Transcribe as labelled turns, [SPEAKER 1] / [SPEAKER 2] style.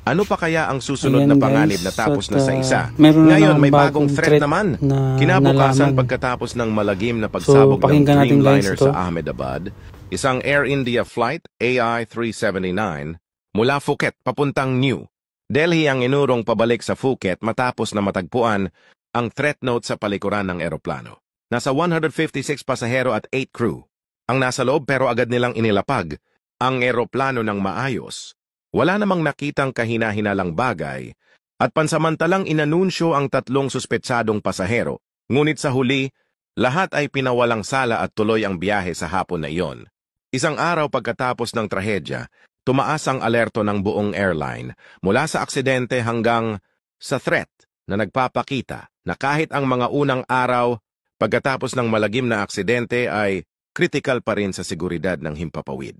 [SPEAKER 1] Ano pa kaya ang susunod na
[SPEAKER 2] Ayan,
[SPEAKER 1] panganib
[SPEAKER 2] guys.
[SPEAKER 1] na tapos na sa isa?
[SPEAKER 2] Meron na
[SPEAKER 1] Ngayon
[SPEAKER 2] namang
[SPEAKER 1] may bagong threat
[SPEAKER 2] threat
[SPEAKER 1] naman.
[SPEAKER 2] na
[SPEAKER 1] Kinabukasan
[SPEAKER 2] nalaman.
[SPEAKER 1] pagkatapos ng malagim na pagsabog ng
[SPEAKER 2] pakinggan natin, guys,
[SPEAKER 1] Dreamliner
[SPEAKER 2] ito.
[SPEAKER 1] sa Ahmedabad, isang Air India flight AI-379 mula Phuket papuntang New Delhi ang inurong pabalik sa Phuket matapos na matagpuan ang threat note sa palikuran ng eroplano. Nasa 156 pasahero at 8 crew ang nasa loob pero agad nilang inilapag ang eroplano ng maayos. Wala namang nakitang kahina-hinalang bagay at pansamantalang inanunsyo ang 3 suspetsadong pasahero. Ngunit sa huli, lahat ay pinawalang sala at tuloy ang biyahe sa hapon na iyon. Isang araw pagkatapos ng trahedya, tumaas ang alerto ng buong airline mula sa aksidente hanggang sa threat na nagpapakita na kahit ang mga unang araw pagkatapos ng malagim na aksidente ay critical pa rin sa seguridad ng himpapawid.